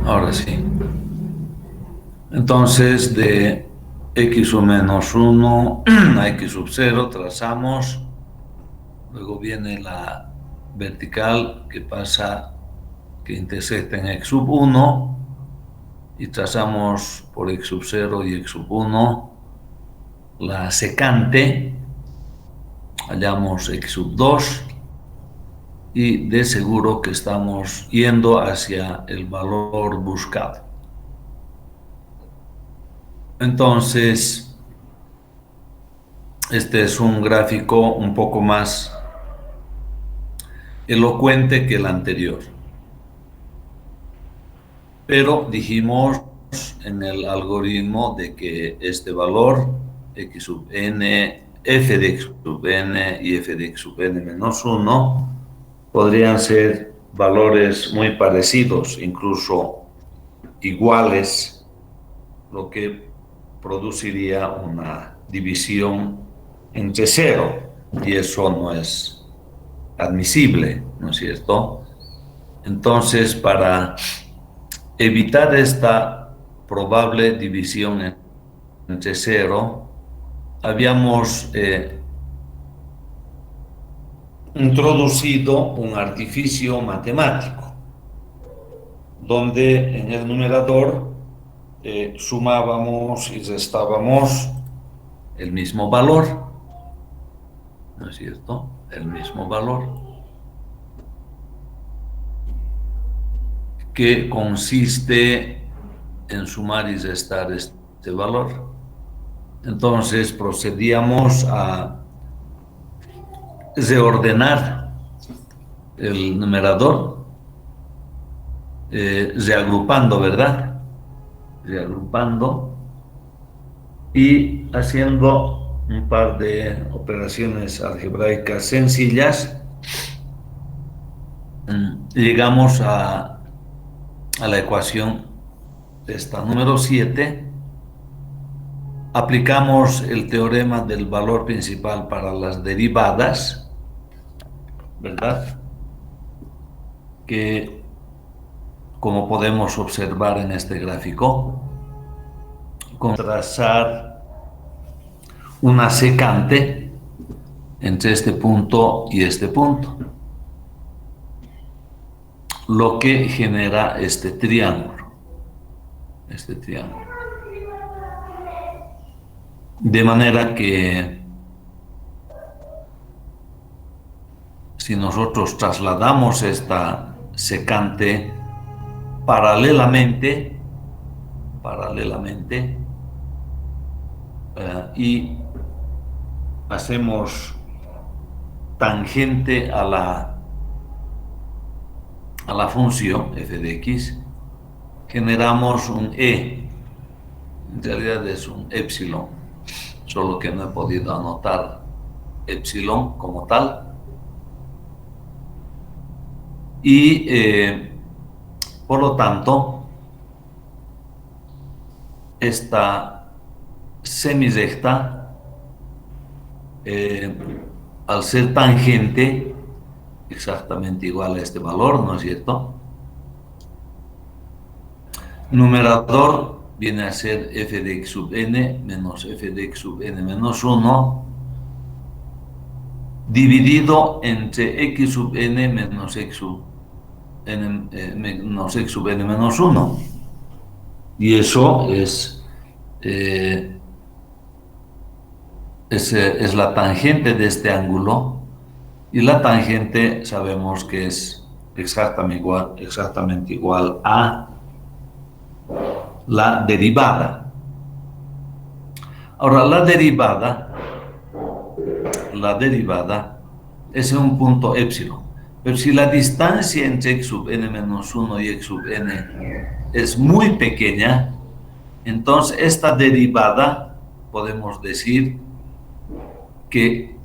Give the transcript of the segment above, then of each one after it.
Ahora sí. Entonces, de x sub menos 1 a x sub 0 trazamos, luego viene la vertical que pasa, que intersecta en x sub 1 y trazamos por x sub 0 y x sub 1 la secante, hallamos x sub 2 y de seguro que estamos yendo hacia el valor buscado. Entonces, este es un gráfico un poco más elocuente que el anterior. Pero dijimos en el algoritmo de que este valor, x sub n, f de x sub n y f de x sub n menos 1, podrían ser valores muy parecidos, incluso iguales, lo que produciría una división entre cero, y eso no es admisible, ¿no es cierto? Entonces, para evitar esta probable división entre cero, habíamos introducido un artificio matemático, donde en el numerador sumábamos y restábamos el mismo valor, ¿no es cierto? El mismo valor, que consiste en sumar y restar este valor. Entonces procedíamos a reordenar el numerador, reagrupando, ¿verdad? Reagrupando y haciendo un par de operaciones algebraicas sencillas, llegamos a la ecuación de esta número 7. Aplicamos el teorema del valor principal para las derivadas, ¿verdad? Que, como podemos observar en este gráfico, con trazar una secante entre este punto y este punto, lo que genera este triángulo. De manera que si nosotros trasladamos esta secante paralelamente y hacemos tangente a la función f de x, generamos un e, en realidad es un épsilon, solo que no he podido anotar épsilon como tal. Y por lo tanto, esta semirecta, al ser tangente, exactamente igual a este valor, ¿no es cierto? Numerador viene a ser f de x sub n menos f de x sub n menos 1 dividido entre x sub n menos x sub n menos x sub n menos 1. Y eso es la tangente de este ángulo, y la tangente sabemos que es exactamente igual a la derivada. Ahora, la derivada es en un punto épsilon, pero si la distancia entre x sub n menos 1 y x sub n es muy pequeña, entonces esta derivada podemos decir que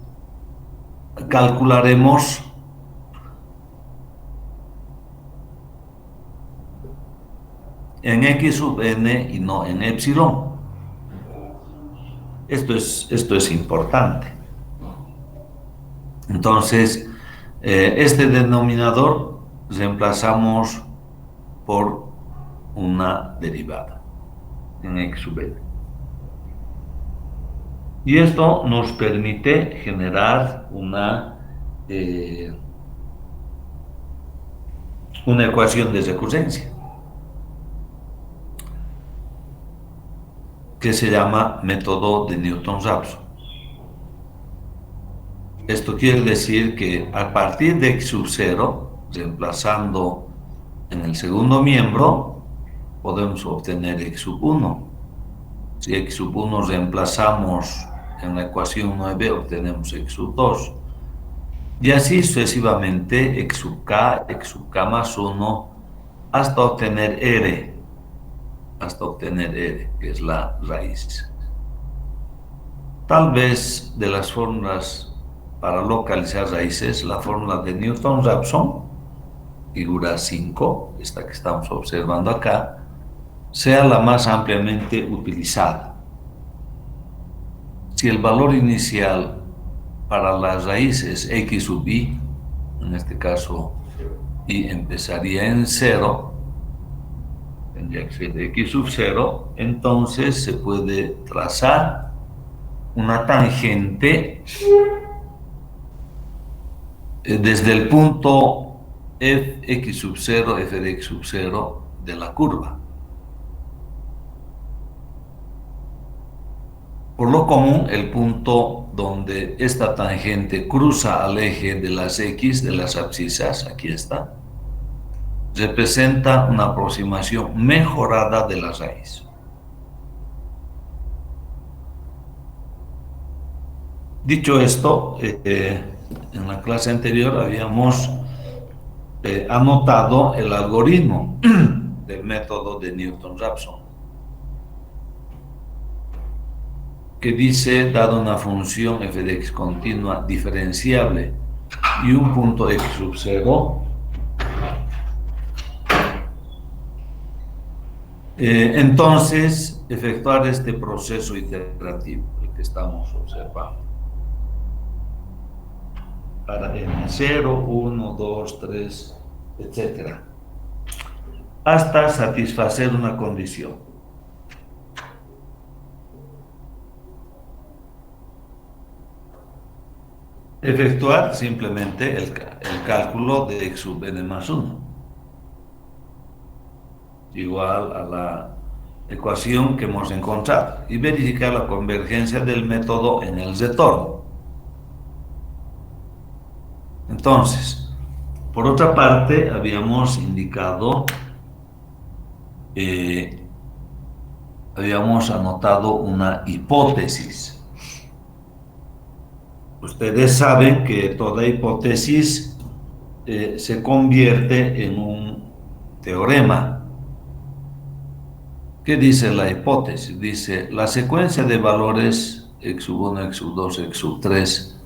calcularemos en x sub n y no en épsilon. Esto es importante. Entonces, este denominador reemplazamos por una derivada en x sub n. Y esto nos permite generar una ecuación de recurrencia que se llama método de Newton-Raphson. Esto quiere decir que a partir de x sub 0, reemplazando en el segundo miembro, podemos obtener x sub 1. Si x sub 1 reemplazamos en la ecuación 9, obtenemos x sub 2. Y así sucesivamente, x sub k más 1, hasta obtener r, que es la raíz. Tal vez de las fórmulas para localizar raíces, la fórmula de Newton-Raphson, figura 5, esta que estamos observando acá, sea la más ampliamente utilizada. Si el valor inicial para las raíces x sub i, en este caso i empezaría en 0, tendría que ser de x sub 0, entonces se puede trazar una tangente desde el punto f(x sub 0), f de x sub 0 de la curva. Por lo común, el punto donde esta tangente cruza al eje de las x de las abscisas, aquí está, representa una aproximación mejorada de la raíz. Dicho esto, en la clase anterior habíamos anotado el algoritmo del método de Newton-Raphson, que dice, dado una función f de x continua diferenciable y un punto x sub 0, entonces efectuar este proceso iterativo, el que estamos observando, para n0, 1, 2, 3, etc., hasta satisfacer una condición. Efectuar simplemente el cálculo de x sub n más 1, igual a la ecuación que hemos encontrado, y verificar la convergencia del método en el retorno. Entonces, por otra parte, habíamos indicado, habíamos anotado una hipótesis. Ustedes saben que toda hipótesis se convierte en un teorema. ¿Qué dice la hipótesis? Dice, la secuencia de valores x sub 1, x sub 2, x sub 3,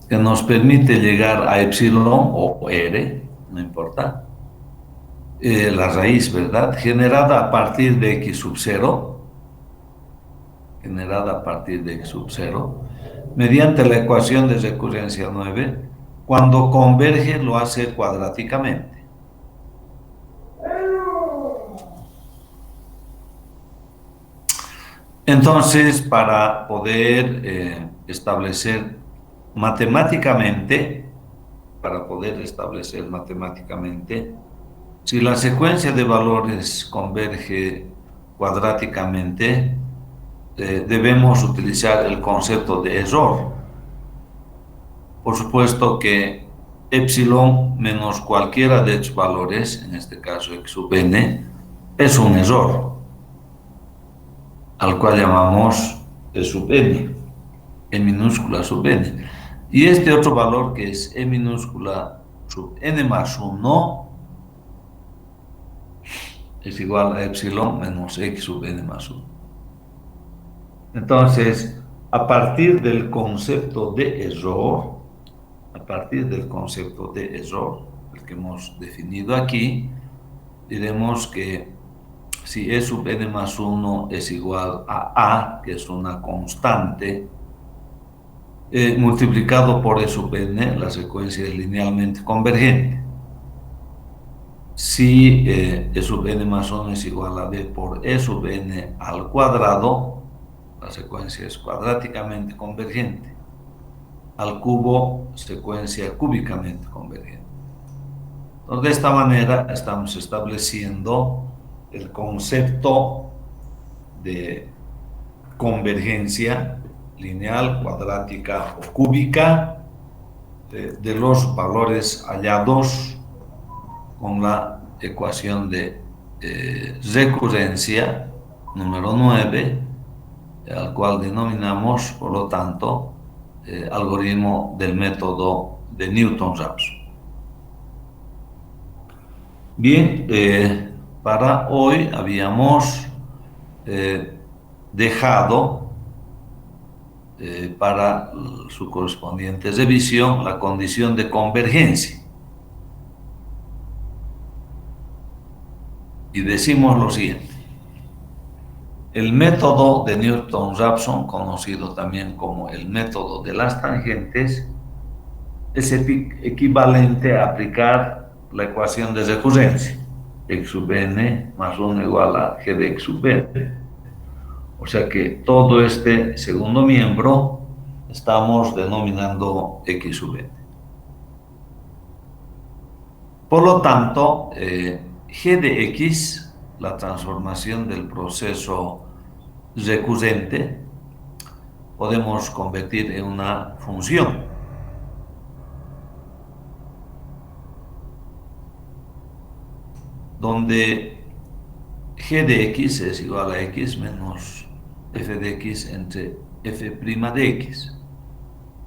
que nos permite llegar a epsilon o r, no importa, la raíz, ¿verdad?, generada a partir de x sub 0, mediante la ecuación de recurrencia 9, cuando converge lo hace cuadráticamente. Entonces, para poder establecer matemáticamente, si la secuencia de valores converge cuadráticamente, debemos utilizar el concepto de error. Por supuesto que epsilon menos cualquiera de estos valores, en este caso x sub n, es un error, al cual llamamos e sub n, e minúscula sub n. Y este otro valor, que es e minúscula sub n más 1, es igual a epsilon menos x sub n más 1. Entonces, a partir del concepto de error, el que hemos definido aquí, diremos que si e sub n más 1 es igual a, que es una constante, multiplicado por e sub n, la secuencia es linealmente convergente. si E sub n más 1 es igual a b por E sub n al cuadrado, la secuencia es cuadráticamente convergente. Al cubo, secuencia cúbicamente convergente. Entonces, de esta manera estamos estableciendo el concepto de convergencia lineal, cuadrática o cúbica de los valores hallados con la ecuación de recurrencia número 9, al cual denominamos, por lo tanto, algoritmo del método de Newton-Raphson. Bien, para hoy habíamos dejado para su correspondiente revisión la condición de convergencia. Y decimos lo siguiente: el método de Newton-Raphson, conocido también como el método de las tangentes, es equivalente a aplicar la ecuación de recurrencia, x sub n más 1 igual a g de x sub n. O sea que todo este segundo miembro estamos denominando x sub n. Por lo tanto, g de x, la transformación del proceso recurrente, podemos convertir en una función. Donde g de x es igual a x menos f de x entre f' de x.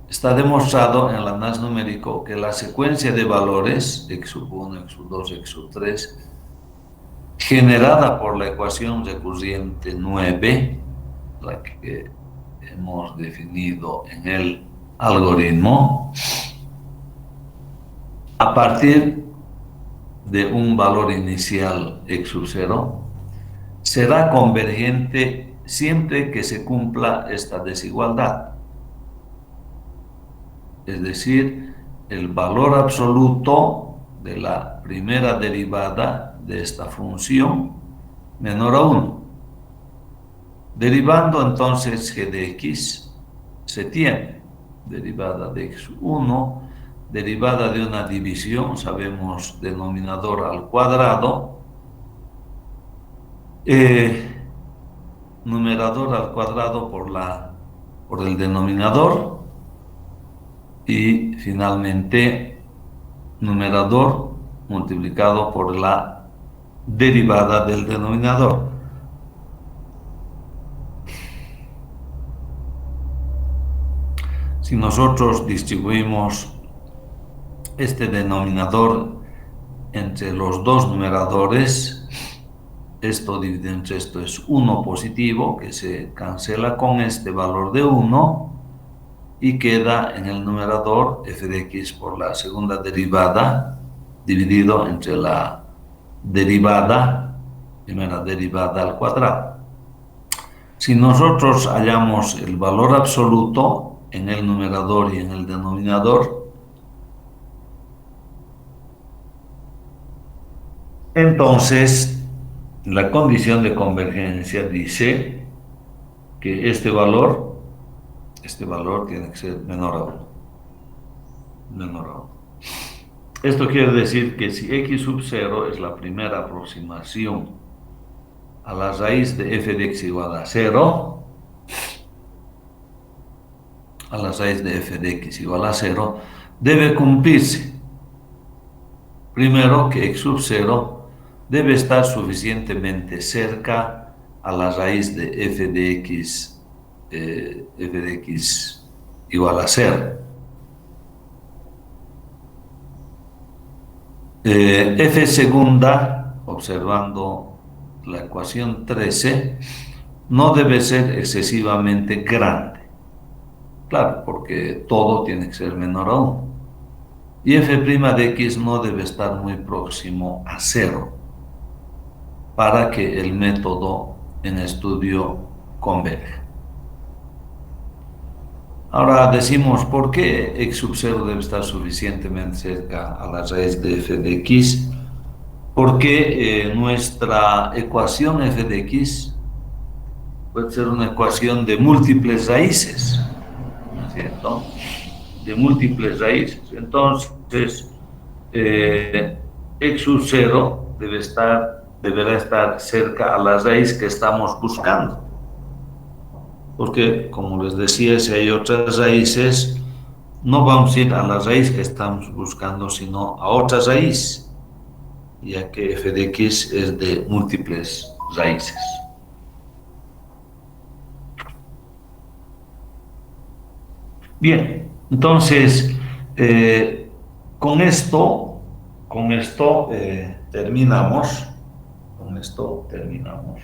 Está demostrado en el análisis numérico que la secuencia de valores x sub 1, x sub 2, x sub 3, generada por la ecuación recurrente 9, la que hemos definido en el algoritmo, a partir de un valor inicial x sub 0, será convergente siempre que se cumpla esta desigualdad. Es decir, el valor absoluto de la primera derivada de esta función menor a 1. Derivando entonces g de x, se tiene derivada de x1, derivada de una división, sabemos denominador al cuadrado, numerador al cuadrado por el denominador, y finalmente numerador multiplicado por la derivada del denominador. Si nosotros distribuimos este denominador entre los dos numeradores, esto dividido entre esto es 1 positivo, que se cancela con este valor de 1, y queda en el numerador f de x por la segunda derivada, dividido entre la primera derivada al cuadrado. Si nosotros hallamos el valor absoluto en el numerador y en el denominador, entonces la condición de convergencia dice que este valor tiene que ser menor a 1. Esto quiere decir que si x sub 0 es la primera aproximación a la raíz de f de x igual a 0, debe cumplirse primero que x sub 0 debe estar suficientemente cerca a la raíz de f de x igual a 0. F segunda, observando la ecuación 13, no debe ser excesivamente grande. Claro, porque todo tiene que ser menor a 1. Y f' de x no debe estar muy próximo a 0 para que el método en estudio converja. Ahora decimos, ¿por qué x sub 0 debe estar suficientemente cerca a la raíz de f de x? porque nuestra ecuación f de x puede ser una ecuación de múltiples raíces, ¿no es cierto? De múltiples raíces. Entonces, x sub 0 deberá estar cerca a la raíz que estamos buscando. Porque, como les decía, si hay otras raíces, no vamos a ir a la raíz que estamos buscando, sino a otra raíz, ya que f de x es de múltiples raíces. Bien, entonces, con esto terminamos. Con esto terminamos.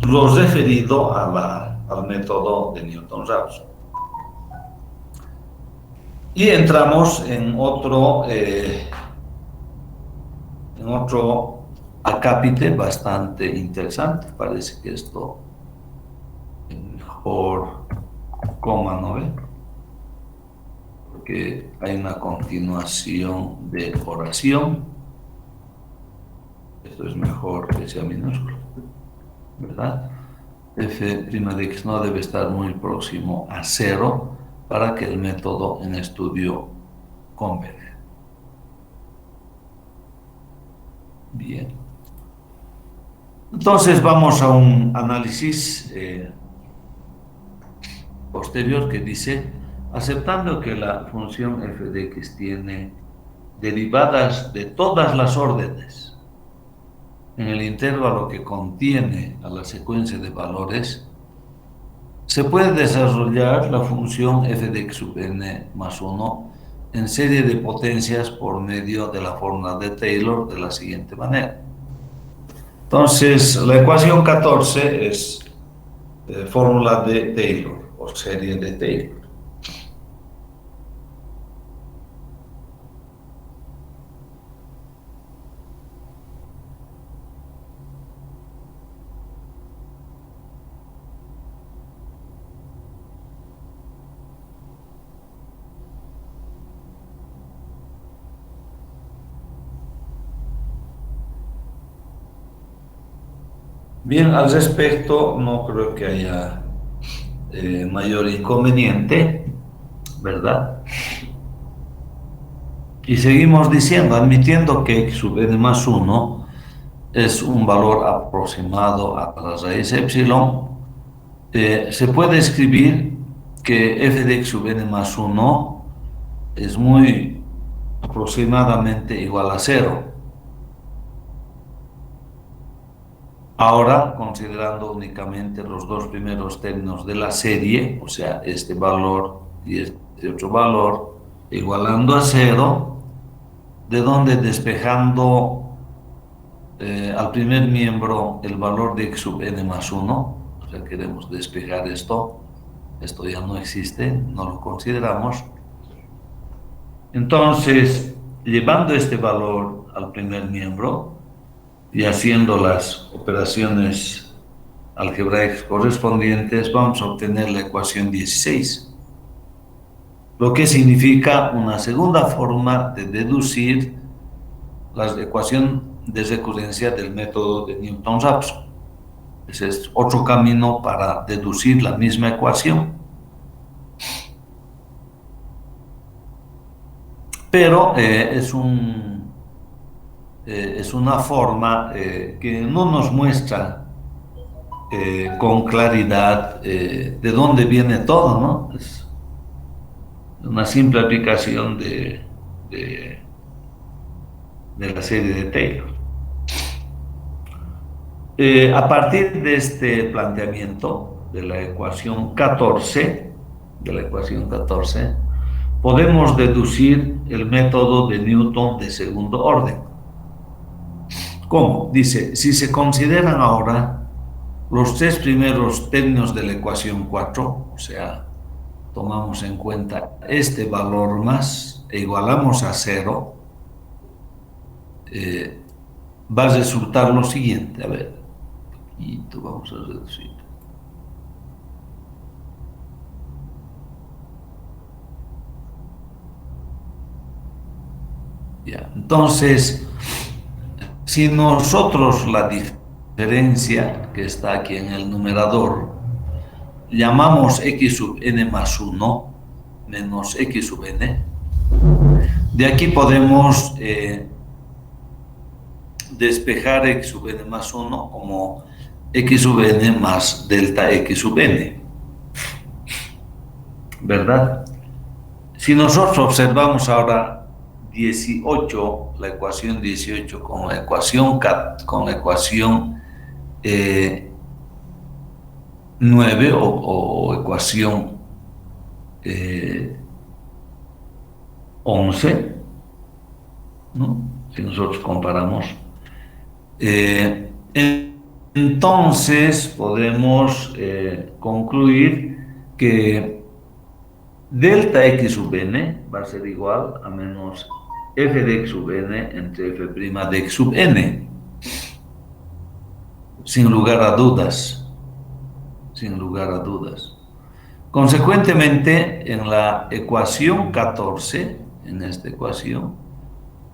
Lo referido al método de Newton-Raphson. Y entramos en otro acápite bastante interesante. Parece que esto es mejor coma, ¿no ve? Porque hay una continuación de oración. Esto es mejor que sea minúsculo, ¿verdad? F' de x no debe estar muy próximo a 0 para que el método en estudio converge. Bien. Entonces vamos a un análisis posterior que dice, aceptando que la función f de x tiene derivadas de todas las órdenes en el intervalo que contiene a la secuencia de valores, se puede desarrollar la función f de x sub n más 1 en serie de potencias por medio de la fórmula de Taylor de la siguiente manera. Entonces, la ecuación 14 es fórmula de Taylor o serie de Taylor. Bien, al respecto, no creo que haya mayor inconveniente, ¿verdad? Y seguimos diciendo, admitiendo que x sub n más 1 es un valor aproximado a la raíz epsilon, se puede escribir que f de x sub n más 1 es muy aproximadamente igual a 0. Ahora, considerando únicamente los dos primeros términos de la serie, o sea, este valor y este otro valor, igualando a 0, de donde despejando al primer miembro el valor de x sub n más 1, o sea, queremos despejar esto ya no existe, no lo consideramos. Entonces, llevando este valor al primer miembro y haciendo las operaciones algebraicas correspondientes, vamos a obtener la ecuación 16, lo que significa una segunda forma de deducir la ecuación de recurrencia del método de Newton-Raphson. Ese es otro camino para deducir la misma ecuación. Pero es una forma que no nos muestra con claridad de dónde viene todo, ¿no? Es una simple aplicación de la serie de Taylor. A partir de este planteamiento de la ecuación 14, podemos deducir el método de Newton de segundo orden. ¿Cómo? Dice, si se consideran ahora los tres primeros términos de la ecuación 4, o sea, tomamos en cuenta este valor más e igualamos a 0, va a resultar lo siguiente. A ver, y vamos a reducir. Ya. Entonces, si nosotros la diferencia que está aquí en el numerador llamamos x sub n más 1 menos x sub n, de aquí podemos despejar x sub n más 1 como x sub n más delta x sub n, ¿verdad? Si nosotros observamos ahora 18, la ecuación 18 con la ecuación 9 o ecuación 11, ¿no? Si nosotros comparamos, entonces podemos concluir que delta x sub n va a ser igual a menos f de x sub n entre f' de x sub n, sin lugar a dudas, sin lugar a dudas. Consecuentemente, en la ecuación 14, en esta ecuación,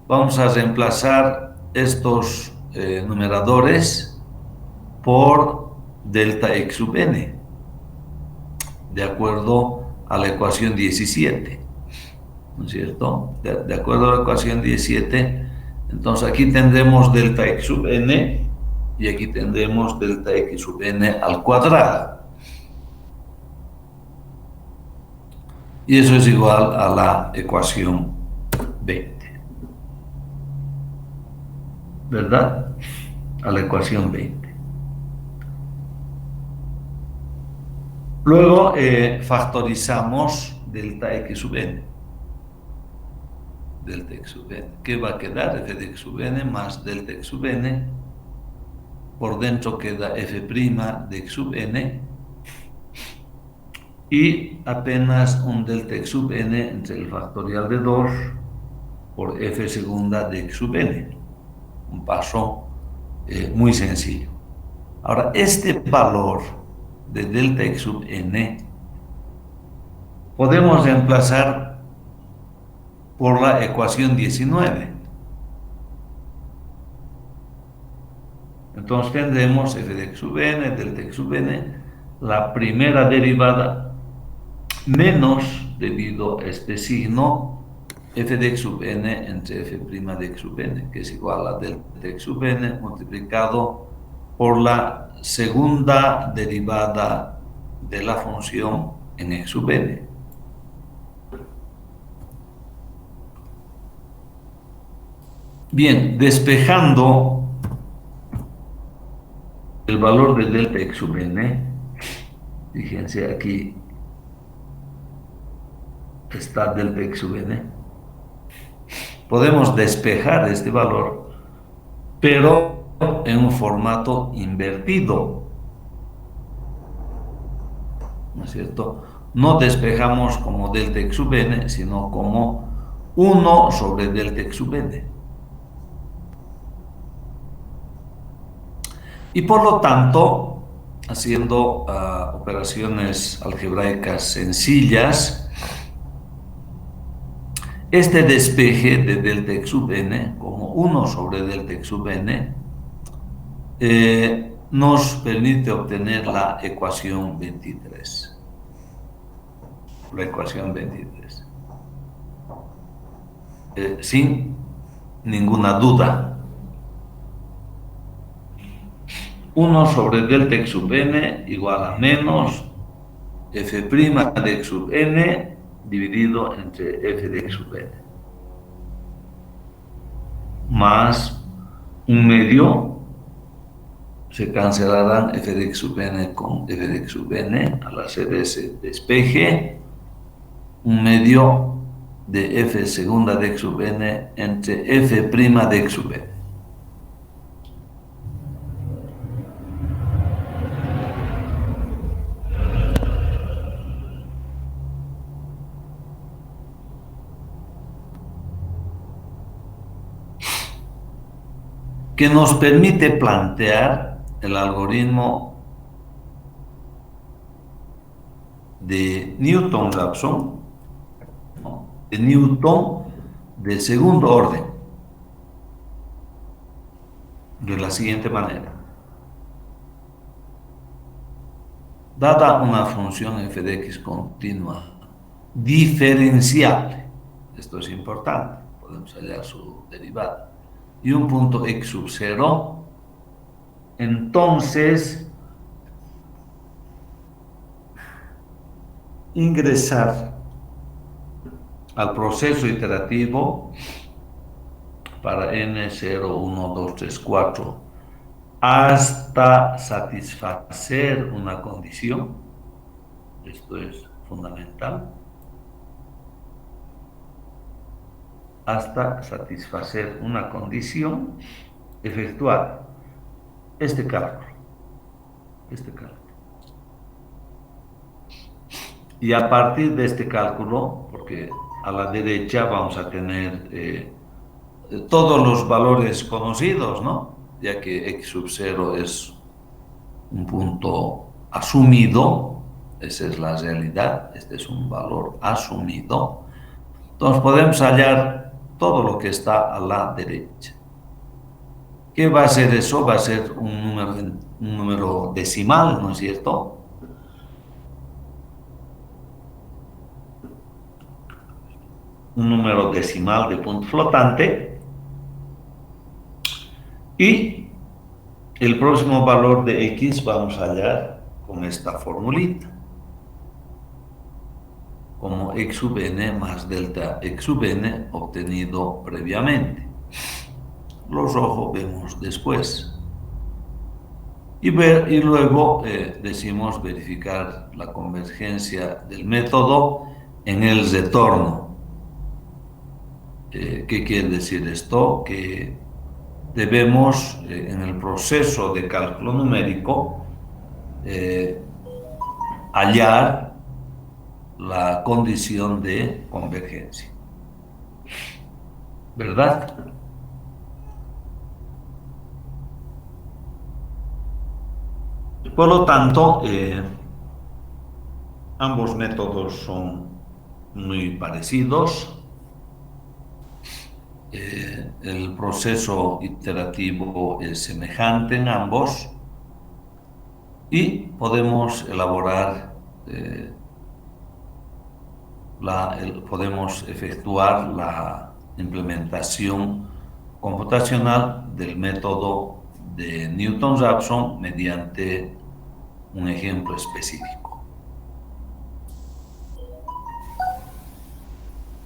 vamos a reemplazar estos numeradores por delta x sub n, de acuerdo a la ecuación 17, ¿no es cierto? De acuerdo a la ecuación 17, entonces aquí tendremos delta x sub n y aquí tendremos delta x sub n al cuadrado. Y eso es igual a la ecuación 20, ¿verdad? A la ecuación 20. Luego factorizamos delta x sub n. Delta x sub n. ¿Qué va a quedar? F de x sub n más delta x sub n. Por dentro queda f' de x sub n. Y apenas un delta x sub n entre el factorial de 2 por f segunda de x sub n. Un paso muy sencillo. Ahora, este valor de delta x sub n podemos reemplazar por la ecuación 19. Entonces tendremos f de x sub n, delta x sub n, la primera derivada menos, debido a este signo, f de x sub n entre f' de x sub n, que es igual a delta x sub n multiplicado por la segunda derivada de la función en x sub n. Bien, despejando el valor de delta x sub n, fíjense aquí está delta x sub n, podemos despejar este valor, pero en un formato invertido, ¿no es cierto? No despejamos como delta x sub n, sino como 1 sobre delta x sub n. Y por lo tanto, haciendo operaciones algebraicas sencillas, este despeje de delta x sub n como 1 sobre delta x sub n nos permite obtener la ecuación 23. La ecuación 23. Sin ninguna duda. 1 sobre delta x sub n igual a menos f' de x sub n dividido entre f de x sub n, más un medio, se cancelarán f de x sub n con f de x sub n al hacer ese despeje, un medio de f segunda de x sub n entre f' de x sub n. Que nos permite plantear el algoritmo de Newton-Raphson, ¿no? De Newton de segundo orden. de la siguiente manera. Dada una función f de x continua diferenciable, esto es importante, podemos hallar su derivada, y un punto x sub 0, entonces ingresar al proceso iterativo para n 0, 1, 2, 3, 4 hasta satisfacer una condición. Esto es fundamental. Hasta satisfacer una condición, efectuar este cálculo. Y a partir de este cálculo, porque a la derecha vamos a tener todos los valores conocidos, ¿no? Ya que x sub 0 es un punto asumido, esa es la realidad, este es un valor asumido. Entonces podemos hallar todo lo que está a la derecha. ¿Qué va a ser eso? Va a ser un número decimal, ¿no es cierto? Un número decimal de punto flotante. Y el próximo valor de x vamos a hallar con esta formulita, como x sub n más delta x sub n obtenido previamente. Los rojos vemos después. Y luego decimos verificar la convergencia del método en el retorno. ¿Qué quiere decir esto? Que debemos, en el proceso de cálculo numérico, hallar la condición de convergencia. ¿Verdad? Por lo tanto, ambos métodos son muy parecidos. El proceso iterativo es semejante en ambos y podemos elaborar, podemos efectuar la implementación computacional del método de Newton-Raphson mediante un ejemplo específico.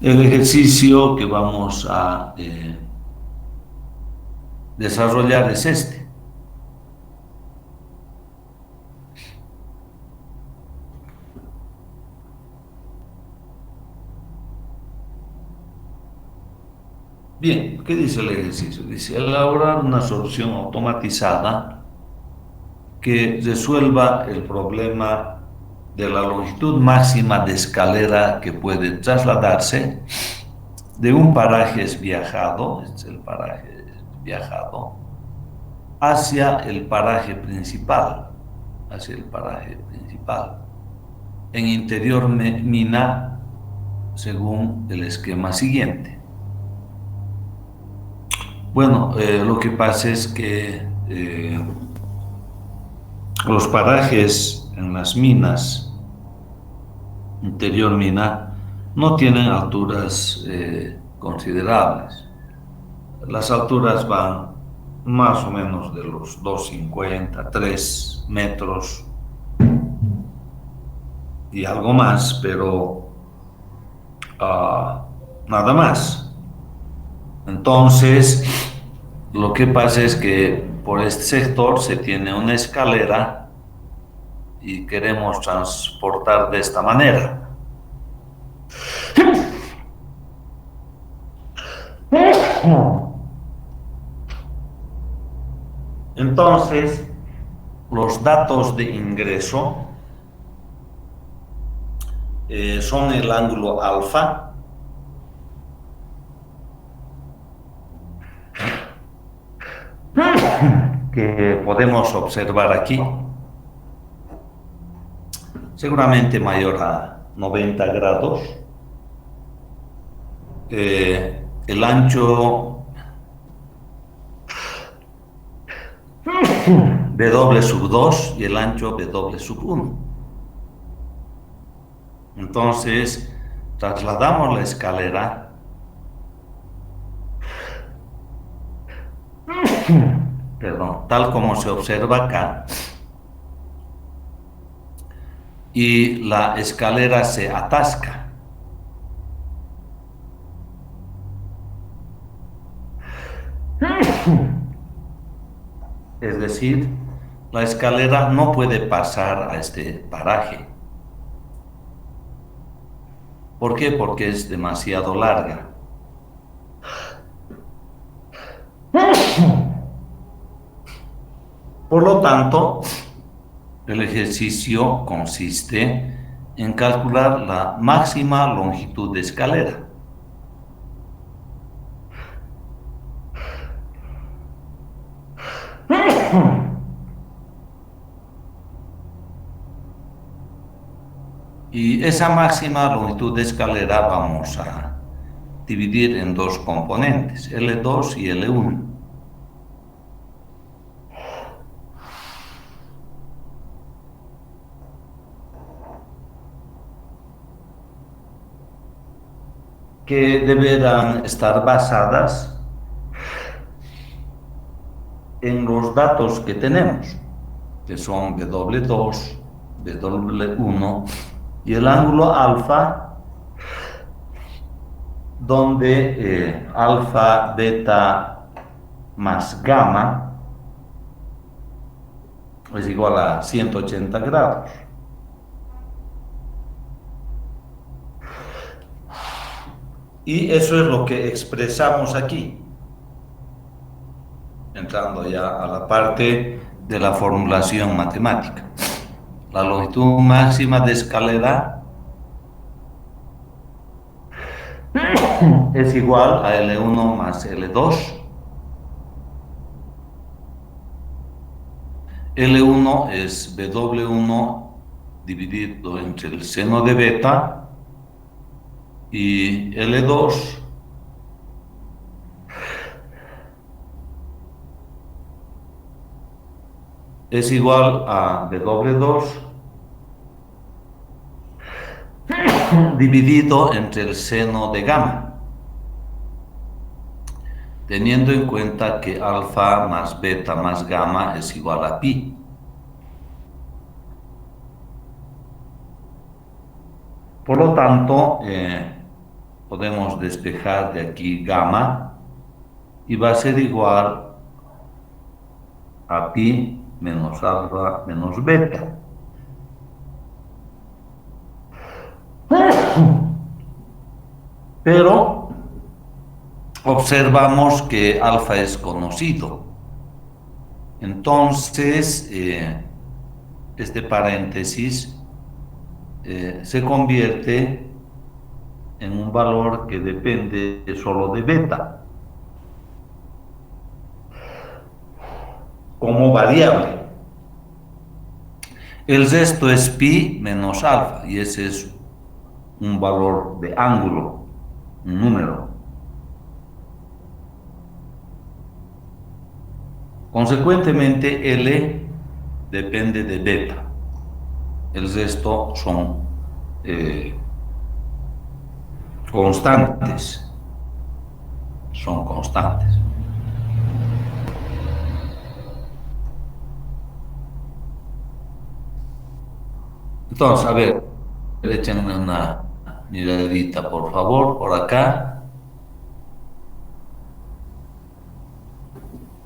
El ejercicio que vamos a desarrollar es este. Bien, ¿qué dice el ejercicio? Dice, elaborar una solución automatizada que resuelva el problema de la longitud máxima de escalera que puede trasladarse de un paraje viajado, este es el paraje viajado, hacia el paraje principal, en interior mina, según el esquema siguiente. Bueno, lo que pasa es que los parajes en las minas, interior mina, no tienen alturas considerables. Las alturas van más o menos de los 2,50, 3 metros y algo más, pero nada más. Entonces, lo que pasa es que por este sector se tiene una escalera y queremos transportar de esta manera. Entonces, los datos de ingreso son el ángulo alfa, que podemos observar aquí, seguramente mayor a 90 grados. El ancho W sub 2 y el ancho W sub 1. Entonces, trasladamos la escalera perdón, tal como se observa acá, y la escalera se atasca. Es decir, la escalera no puede pasar a este paraje. ¿Por qué? Porque es demasiado larga. Por lo tanto, el ejercicio consiste en calcular la máxima longitud de escalera. Y esa máxima longitud de escalera vamos a dividir en dos componentes, L2 y L1. Que deberán estar basadas en los datos que tenemos, que son W2, W1 y el ángulo alfa, donde alfa, beta más gamma es igual a 180 grados. Y eso es lo que expresamos aquí, entrando ya a la parte de la formulación matemática. La longitud máxima de escalera es igual a L1 más L2. L1 es W1 dividido entre el seno de beta, y L2 es igual a W2 dividido entre el seno de gamma, teniendo en cuenta que alfa más beta más gamma es igual a pi. Por lo tanto, podemos despejar de aquí gamma y va a ser igual a pi menos alfa menos beta. Pero observamos que alfa es conocido. Entonces, este paréntesis se convierte en un valor que depende solo de beta como variable. El resto es pi menos alfa y ese es un valor de ángulo, un número. Consecuentemente, L depende de beta. El resto son constantes. Son constantes. Entonces, a ver, échenme una miradita, por favor, por acá.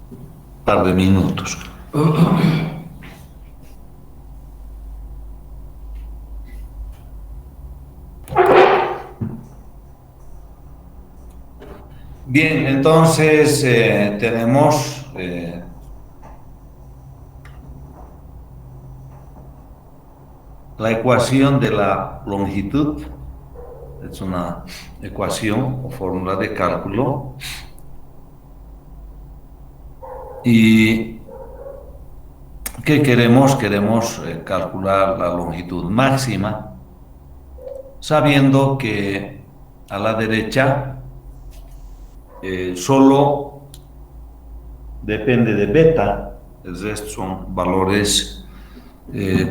Un par de minutos. Bien, entonces tenemos la ecuación de la longitud. Es una ecuación o fórmula de cálculo. ¿Y qué queremos? Queremos calcular la longitud máxima, sabiendo que a la derecha solo depende de beta, el resto son valores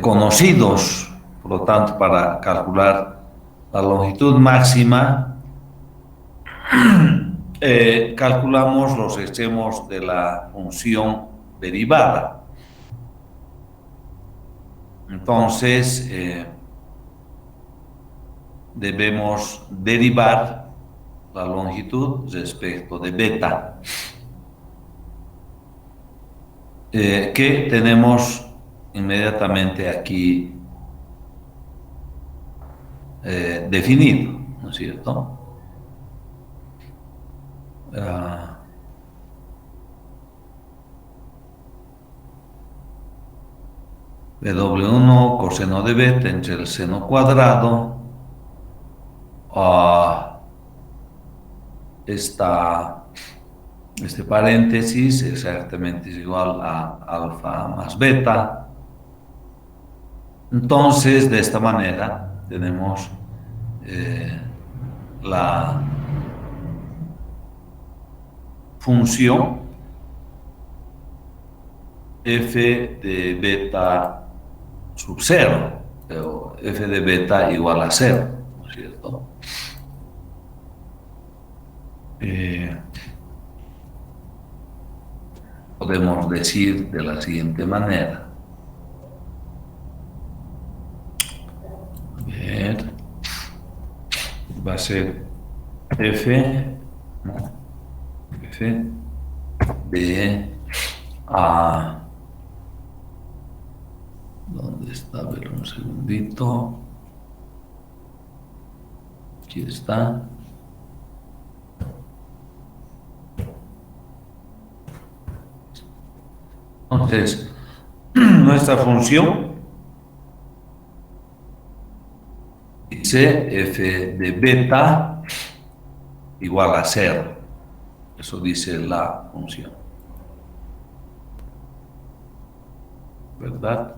conocidos. Por lo tanto, para calcular la longitud máxima, calculamos los extremos de la función derivada. Entonces, debemos derivar la longitud respecto de beta, que tenemos inmediatamente aquí definido, ¿no es cierto? W1 coseno de beta entre el seno cuadrado, este paréntesis exactamente es igual a alfa más beta. Entonces, de esta manera tenemos la función f de beta sub 0, o f de beta igual a 0, ¿no es cierto? Podemos decir de la siguiente manera. A ver, va a ser f de a... ¿Dónde está? A ver, un segundito. Aquí está. Entonces, nuestra función dice f de beta igual a 0. Eso dice la función, ¿verdad?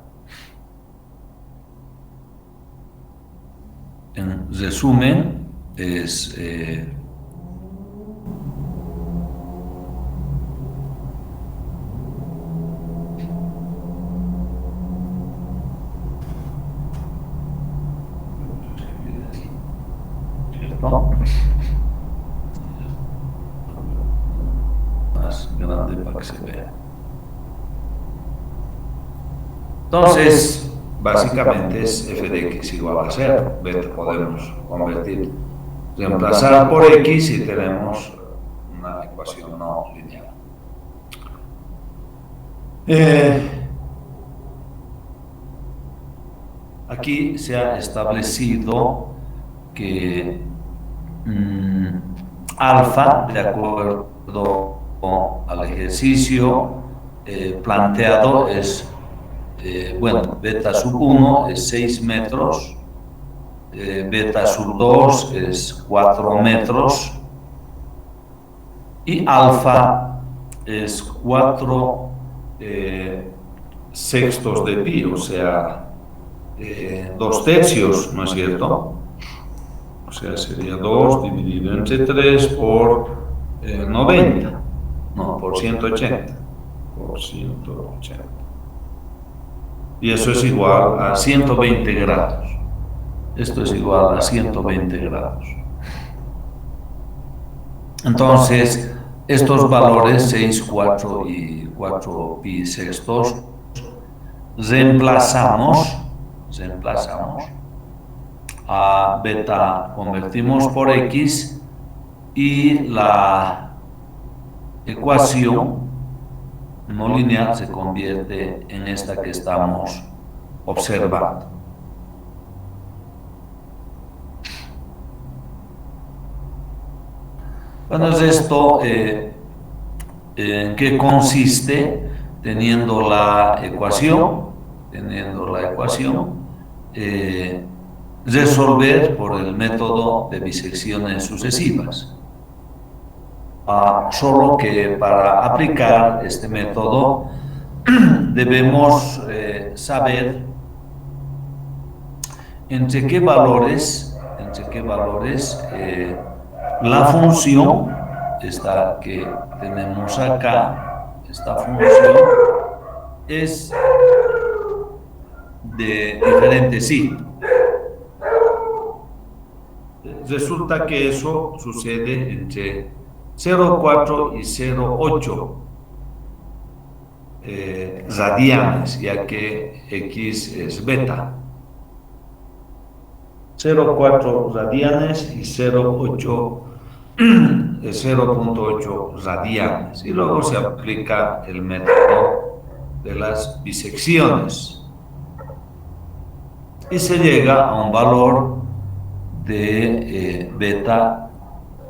En resumen, es más grande para que se vea. Entonces, básicamente es f de x igual a 0. Beta podemos convertir, reemplazar por x y tenemos una ecuación no lineal. Aquí se ha establecido que alfa, de acuerdo al ejercicio planteado, es bueno, beta sub 1 es 6 metros, beta sub 2 es 4 metros y alfa es 4 sextos de pi, o sea, 2 tercios, ¿no es cierto? O sea, sería 2 dividido entre 3 por 90, no, por 180, por 180. Y eso es igual a 120 grados. Esto es igual a 120 grados. Entonces, estos valores 6, 4 y 4 pi sextos reemplazamos a beta, convertimos por x y la ecuación no lineal se convierte en esta que estamos observando. Bueno, es esto en qué consiste, teniendo la ecuación, resolver por el método de bisecciones sucesivas. Solo que para aplicar este método debemos saber entre qué valores la función, esta que tenemos acá, esta función es de diferente sí. Resulta que eso sucede entre 0,4 y 0,8 radianes, ya que X es beta. 0,4 radianes y 0,8 radianes. Y luego se aplica el método de las bisecciones. Y se llega a un valor de beta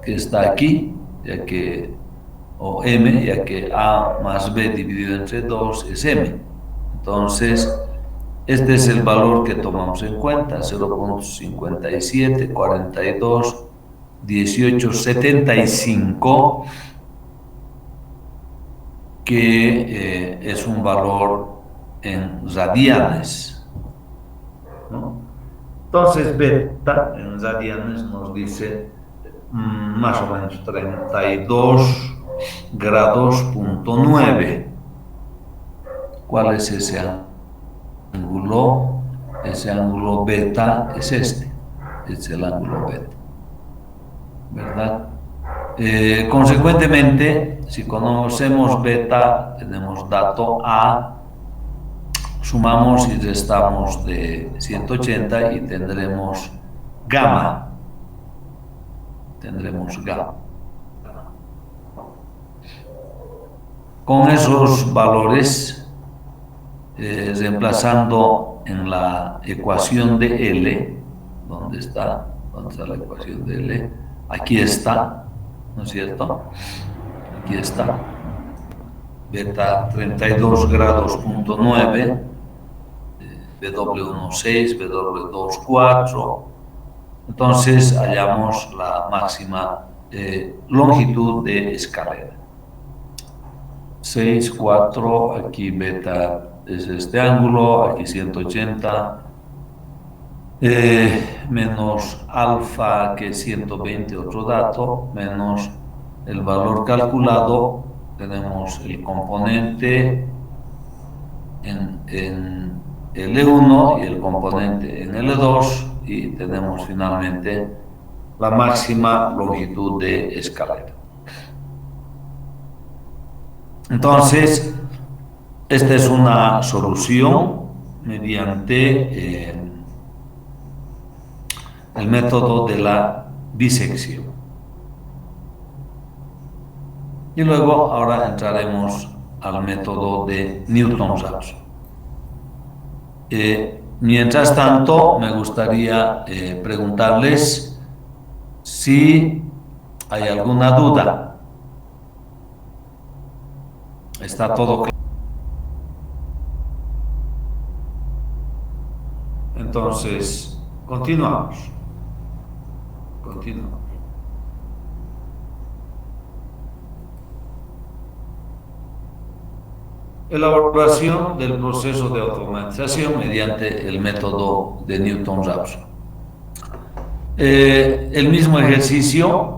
que está aquí, ya que, o m, ya que a más b dividido entre 2 es m. Entonces, este es el valor que tomamos en cuenta: 0,57, 42, 18, 75, que es un valor en radianes, ¿no? Entonces, beta en radianes nos dice más o menos 32 grados punto 9. ¿Cuál es ese ángulo? Ese ángulo beta es este. Es el ángulo beta, ¿verdad? Consecuentemente, si conocemos beta, tenemos dato A, sumamos y restamos de 180 y tendremos gamma. Con esos valores, reemplazando en la ecuación de L, ¿dónde está la ecuación de L? Aquí está, ¿no es cierto? Aquí está. Beta 32 grados punto 9, W16, W24. Entonces hallamos la máxima longitud de escalera. 6, 4, aquí beta es este ángulo, aquí 180, menos alfa, que es 120, otro dato, menos el valor calculado. Tenemos el componente en L1 y el componente en L2, y tenemos finalmente la máxima longitud de escalera. Entonces, esta es una solución mediante el método de la bisección. Y luego, ahora entraremos al método de Newton-Raphson. Mientras tanto, me gustaría preguntarles si hay alguna duda. ¿Está todo claro? Entonces, continuamos. Elaboración del proceso de automatización mediante el método de Newton-Raphson. El mismo ejercicio.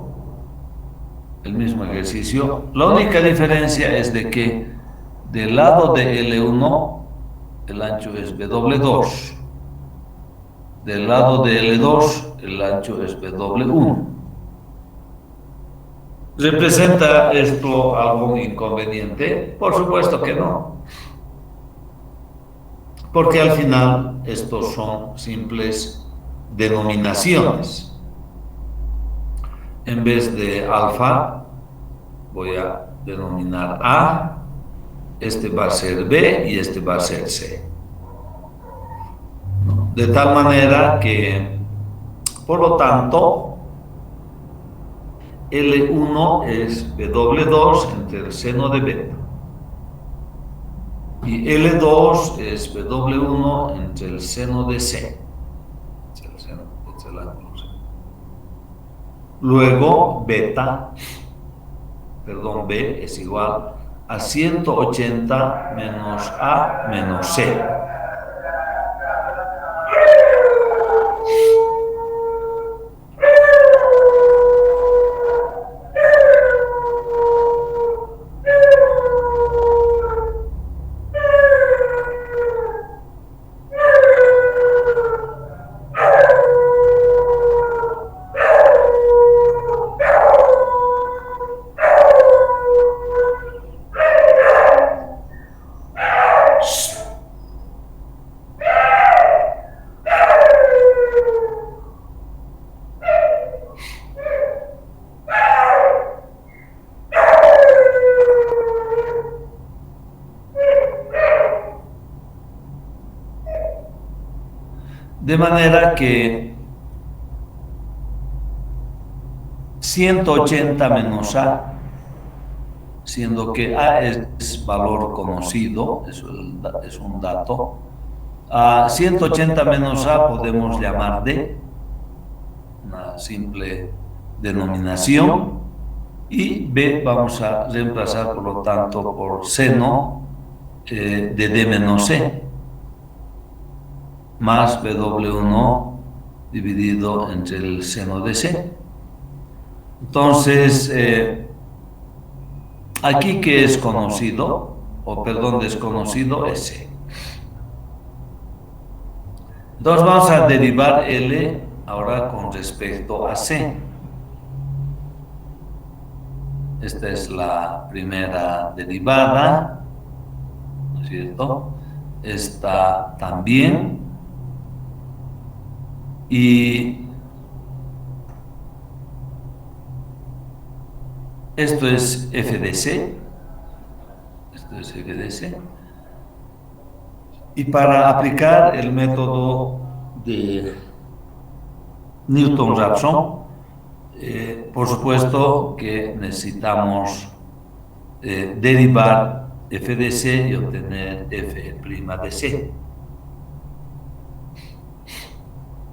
La única diferencia es de que del lado de L1 el ancho es W2, del lado de L2 el ancho es W1. ¿Representa esto algún inconveniente? Por supuesto que no, porque al final estos son simples denominaciones. En vez de alfa, voy a denominar A, este va a ser B y este va a ser C. De tal manera que, por lo tanto, L1 es W2 entre el seno de beta, y L2 es W1 entre el seno de C. Luego B es igual a 180 menos A menos C. De manera que 180 menos A, siendo que A es valor conocido, eso es un dato, a 180 menos A podemos llamar D, una simple denominación, y B vamos a reemplazar por lo tanto por seno de D menos C, más W1 dividido entre el seno de C. Entonces, aquí que es conocido, o perdón, desconocido, es C. Entonces vamos a derivar L ahora con respecto a C. Esta es la primera derivada, ¿no es cierto? Esta también. Y esto es f de c. Esto es f de c. Y para aplicar el método de Newton-Raphson, por supuesto que necesitamos derivar f de c y obtener f' de c.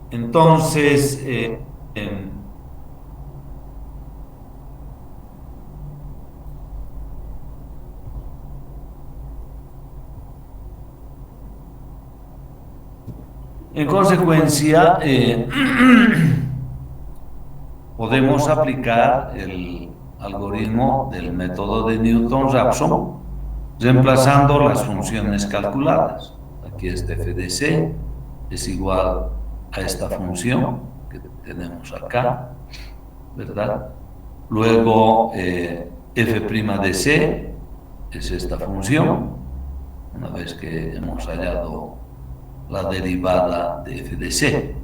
Entonces, en consecuencia, podemos aplicar el algoritmo del método de Newton-Raphson reemplazando las funciones calculadas. Aquí este f de c es igual a esta función que tenemos acá, ¿verdad? Luego, f' de c es esta función, una vez que hemos hallado la derivada de f de c.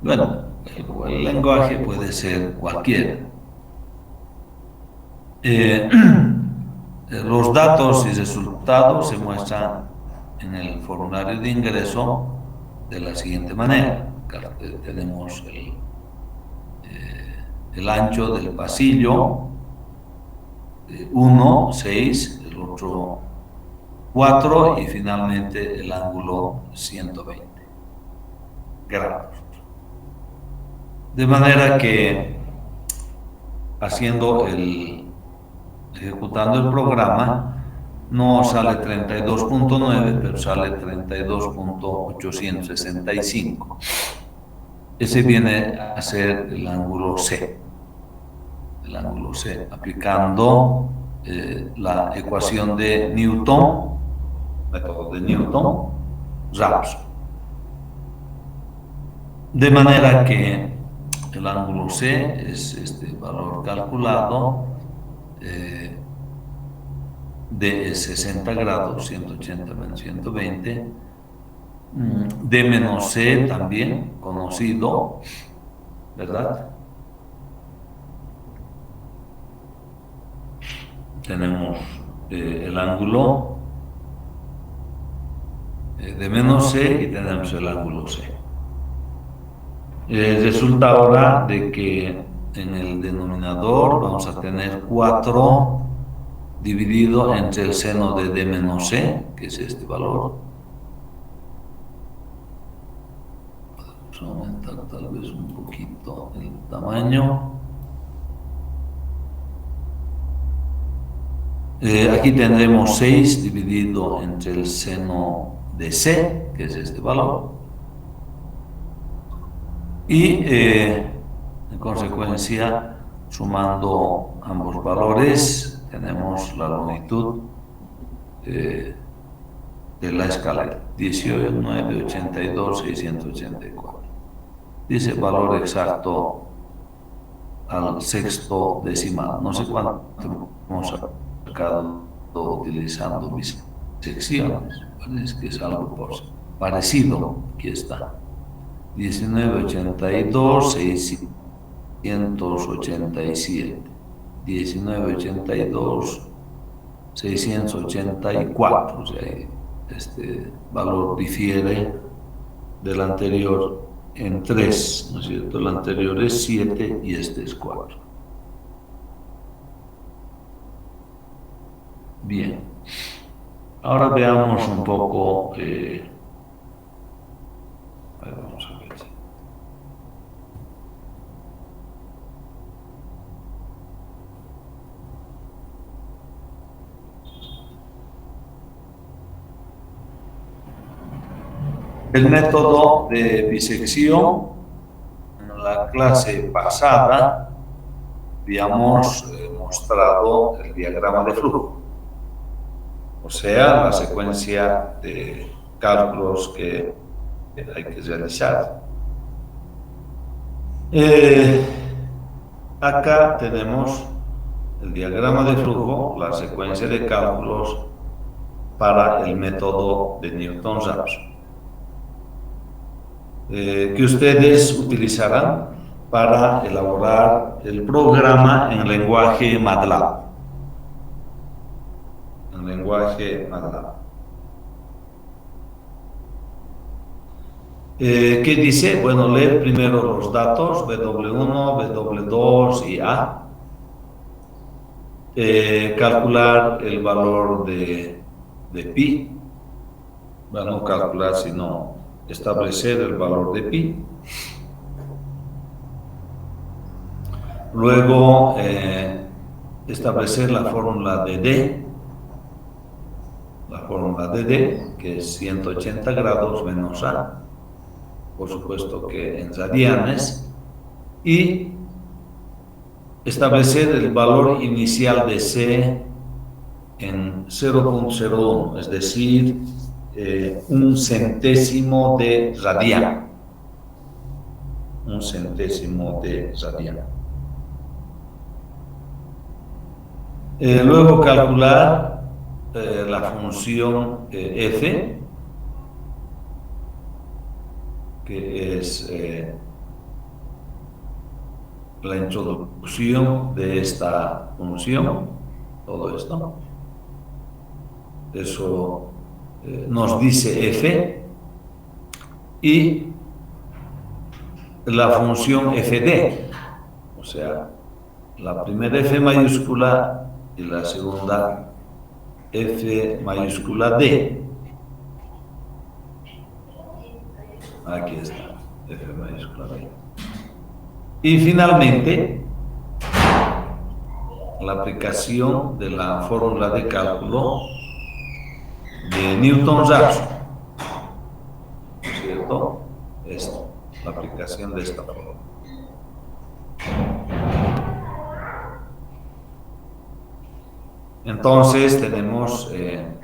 Bueno, el lenguaje puede ser cualquiera. Los datos y resultados se muestran en el formulario de ingreso de la siguiente manera. Tenemos el ancho del pasillo, 1, 6, el otro 4 y finalmente el ángulo 120 grados. De manera que ejecutando el programa, no sale 32.9, pero sale 32.865. Ese viene a ser el ángulo C. El ángulo C, aplicando la ecuación de Newton, método de Newton-Raphson. De manera que el ángulo C es este valor calculado de 60 grados, 180 menos 120, D menos C también conocido, ¿verdad? Tenemos el ángulo de menos C y tenemos el ángulo C. Resulta ahora de que en el denominador vamos a tener 4 dividido entre el seno de D menos C, que es este valor. Podemos aumentar tal vez un poquito el tamaño. Aquí tendremos 6 dividido entre el seno de C, que es este valor. Y en consecuencia, sumando ambos valores, tenemos la longitud de la escala 1982,684. Dice valor exacto al sexto decimal. No sé cuánto hemos sacado utilizando mis secciones. Parece que es algo parecido. Aquí está. 1982,687. 1982,684. O sea, este valor difiere del anterior en 3, ¿no es cierto? El anterior es 7 y este es 4. Bien. Ahora veamos un poco... vamos a ver. El método de bisección, en la clase pasada habíamos mostrado el diagrama de flujo, o sea, la secuencia de cálculos que hay que realizar. Acá tenemos el diagrama de flujo, la secuencia de cálculos para el método de Newton-Raphson, que ustedes utilizarán para elaborar el programa en lenguaje MATLAB. ¿Qué dice? Bueno, leer primero los datos W1, W2 y A. Calcular el valor de pi. Bueno, no calcular, sino establecer el valor de pi. Luego, establecer la fórmula de D. La fórmula de D, que es 180 grados menos A. Por supuesto que en radianes. Y establecer el valor inicial de C en 0.01, es decir, 1/100 de radian. 1/100 de radian. Luego calcular la función f, que es la introducción de esta función, todo esto. Eso nos dice f, y la función fd, o sea, la primera f mayúscula y la segunda f mayúscula d. Aquí está, f mayúscula d. Y finalmente, la aplicación de la fórmula de cálculo de Newton-Raphson, ¿cierto? Esto, la aplicación de esta fórmula. Entonces tenemos el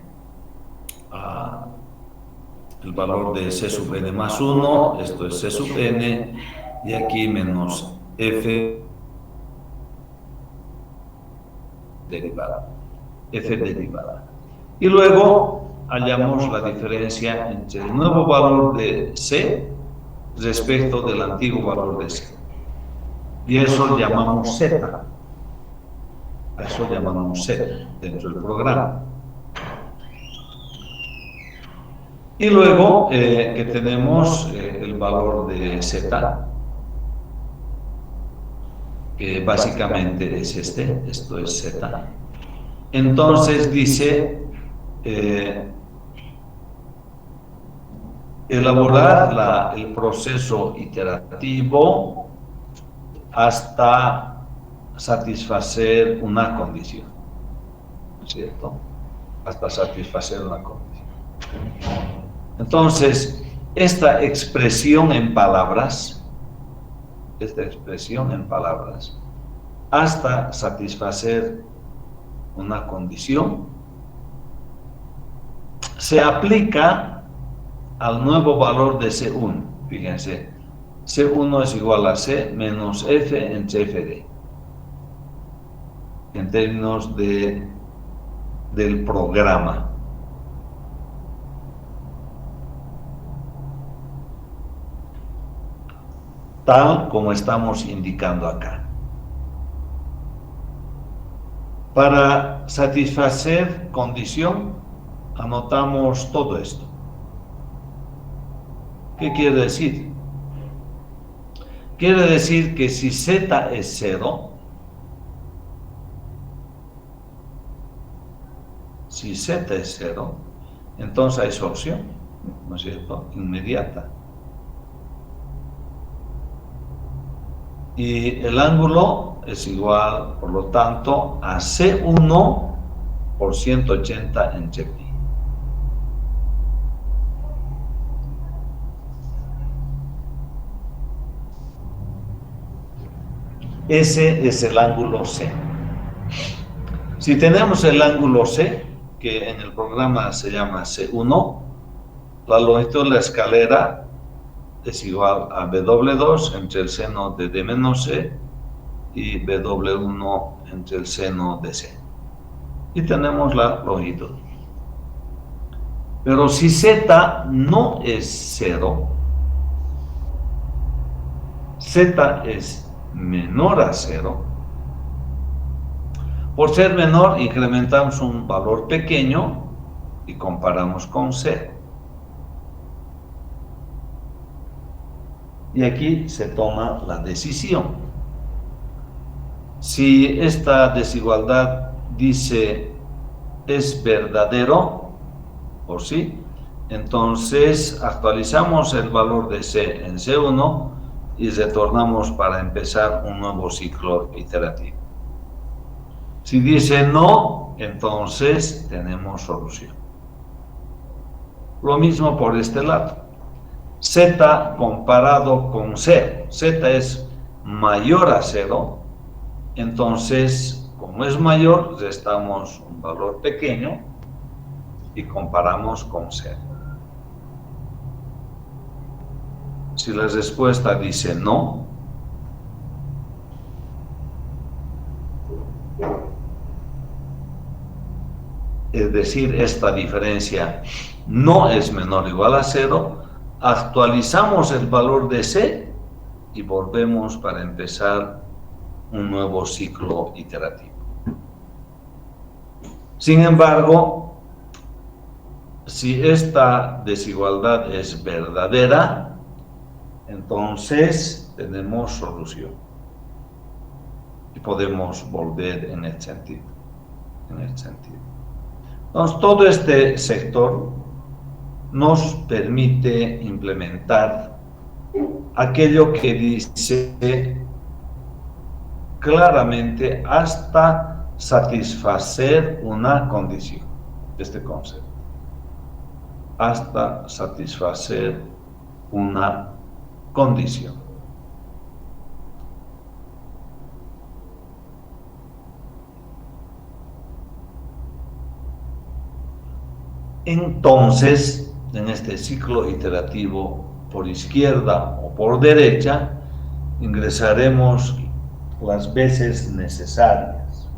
valor de C sub n más 1, esto es C sub n, y aquí menos f derivada. Y luego hallamos la diferencia entre el nuevo valor de C respecto del antiguo valor de C. Y eso llamamos Z. Eso llamamos Z dentro del programa. Y luego que tenemos el valor de Z, que básicamente es esto es Z. Entonces dice elaborar el proceso iterativo hasta satisfacer una condición, ¿cierto? Hasta satisfacer una condición. Entonces, esta expresión en palabras, hasta satisfacer una condición, se aplica al nuevo valor de C1. Fíjense, C1 es igual a C menos F entre FD, en términos del programa. Tal como estamos indicando acá. Para satisfacer condición, anotamos todo esto. ¿Qué quiere decir? Quiere decir que si z es 0, si z es 0, entonces hay solución, ¿no es cierto? Inmediata. Y el ángulo es igual, por lo tanto, a C1 por 180 entre pi. Ese es el ángulo C. Si tenemos el ángulo C, que en el programa se llama C1, la longitud de la escalera es igual a W2 entre el seno de D menos C y W1 entre el seno de C. Y tenemos la longitud. Pero si Z no es 0, Z es menor a 0, por ser menor incrementamos un valor pequeño y comparamos con 0. Y aquí se toma la decisión. Si esta desigualdad dice es verdadero, por sí, entonces actualizamos el valor de C en C1 y retornamos para empezar un nuevo ciclo iterativo. Si dice no, entonces tenemos solución. Lo mismo por este lado. Z comparado con 0. Z es mayor a 0, entonces, como es mayor, restamos un valor pequeño y comparamos con 0. Si la respuesta dice no, es decir, esta diferencia no es menor o igual a 0, actualizamos el valor de C y volvemos para empezar un nuevo ciclo iterativo. Sin embargo, si esta desigualdad es verdadera, entonces tenemos solución y podemos volver en el sentido. Entonces, todo este sector nos permite implementar aquello que dice claramente hasta satisfacer una condición, este concepto, hasta satisfacer una condición. Entonces, en este ciclo iterativo por izquierda o por derecha, ingresaremos las veces necesarias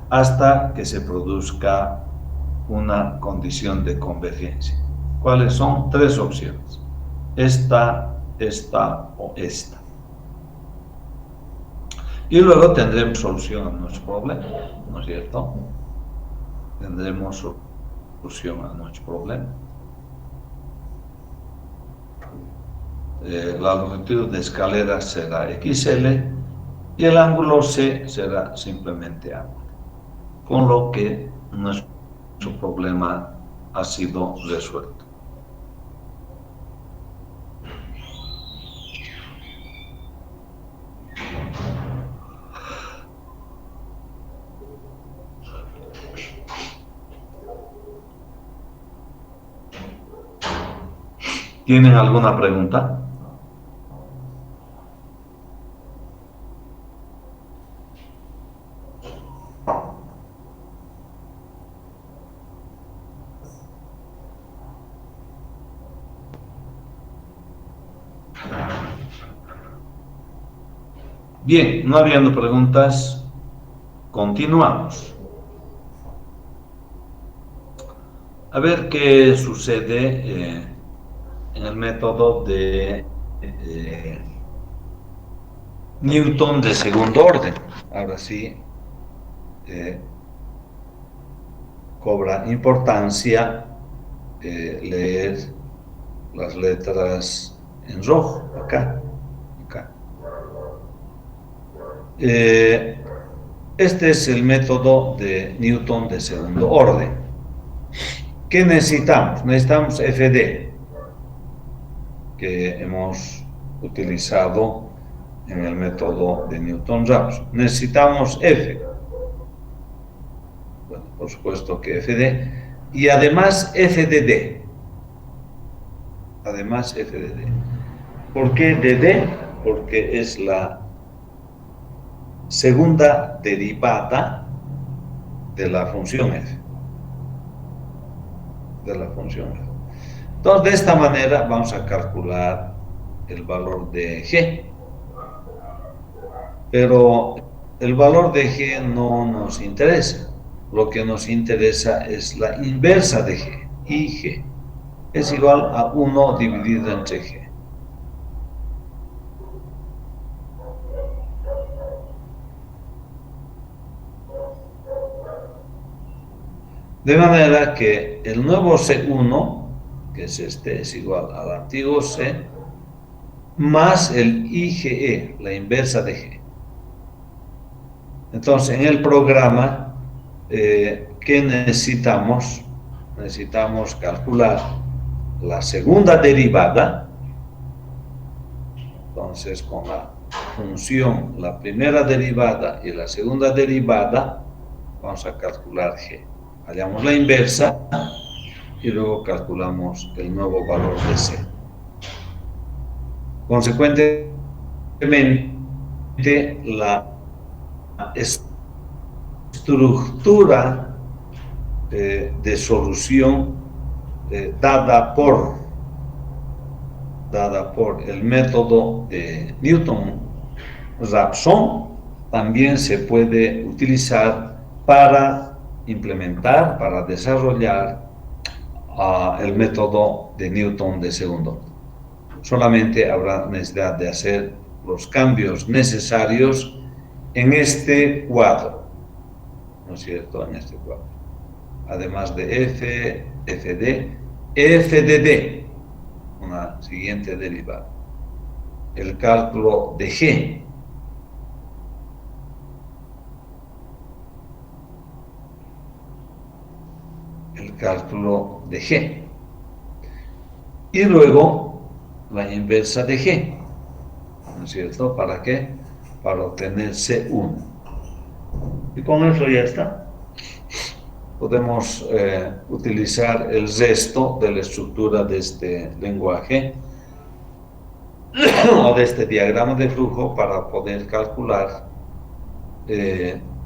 hasta que se produzca una condición de convergencia. ¿Cuáles son? 3 opciones. Esta o esta. Y luego tendremos solución a nuestro problema, ¿no es cierto? Tendremos solución a nuestro problema. La longitud de escalera será XL y el ángulo C será simplemente ángulo, con lo que nuestro problema ha sido resuelto. ¿Tienen alguna pregunta? Bien, no habiendo preguntas, continuamos. A ver qué sucede en el método de Newton de segundo orden. Ahora sí, cobra importancia leer las letras en rojo, acá. Este es el método de Newton de segundo orden. ¿Qué necesitamos? Necesitamos FD, que hemos utilizado en el método de Newton-Raphson. Necesitamos F. Bueno, por supuesto que FD. Y además FDD. Además FDD. ¿Por qué DD? Porque es la segunda derivada de la función f. Entonces, de esta manera vamos a calcular el valor de g. Pero el valor de g no nos interesa. Lo que nos interesa es la inversa de g, IG. Es igual a 1 dividido entre g. De manera que el nuevo C1, que es este, es igual al antiguo C, más el IGE, la inversa de G. Entonces, en el programa, ¿qué necesitamos? Necesitamos calcular la segunda derivada. Entonces, con la función, la primera derivada y la segunda derivada, vamos a calcular G. Hallamos la inversa y luego calculamos el nuevo valor de C. Consecuentemente, la estructura de solución dada por el método de Newton-Raphson también se puede utilizar para implementar, para desarrollar el método de Newton de segundo. Solamente habrá necesidad de hacer los cambios necesarios en este cuadro, ¿no es cierto? En este cuadro. Además de F, FD, FDD, una siguiente derivada. El cálculo de G. Y luego la inversa de G, ¿no es cierto? ¿Para qué? Para obtener C1. Y con eso ya está. Podemos utilizar el resto de la estructura de este lenguaje o de este diagrama de flujo para poder calcular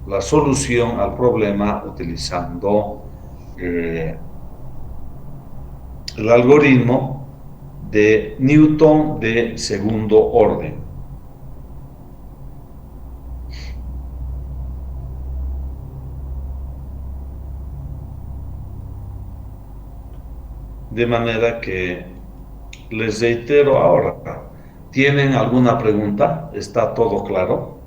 la solución al problema utilizando el algoritmo de Newton de segundo orden. De manera que les reitero ahora, ¿tienen alguna pregunta? ¿Está todo claro?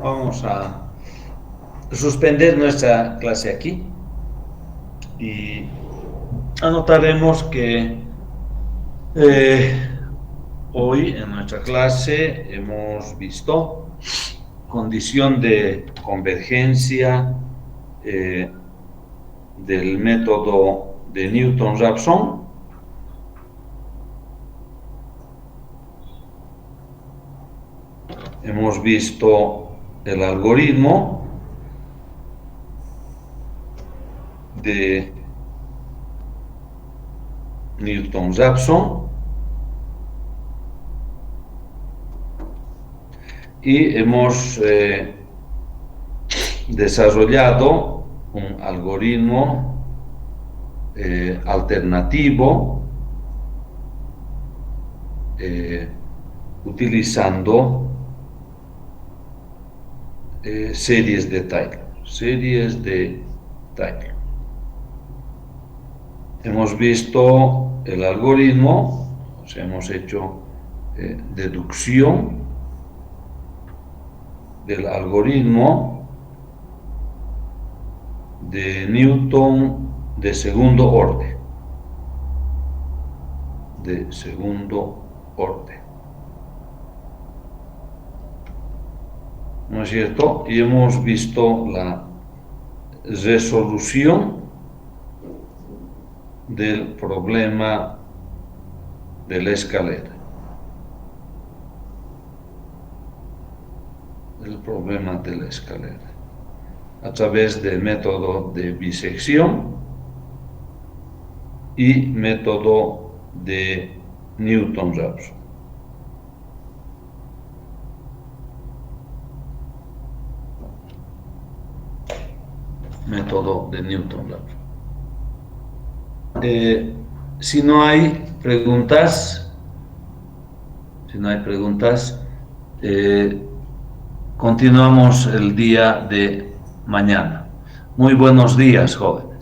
Vamos a suspender nuestra clase aquí y anotaremos que hoy en nuestra clase hemos visto condición de convergencia del método de Newton-Raphson. Hemos visto el algoritmo de Newton-Raphson y hemos desarrollado un algoritmo alternativo utilizando series de Taylor. Hemos visto el algoritmo, o sea, hemos hecho deducción del algoritmo de Newton de segundo orden. ¿No es cierto? Y hemos visto la resolución del problema de la escalera. A través del método de bisección y método de Newton-Raphson. Si no hay preguntas, continuamos el día de mañana. Muy buenos días, jóvenes.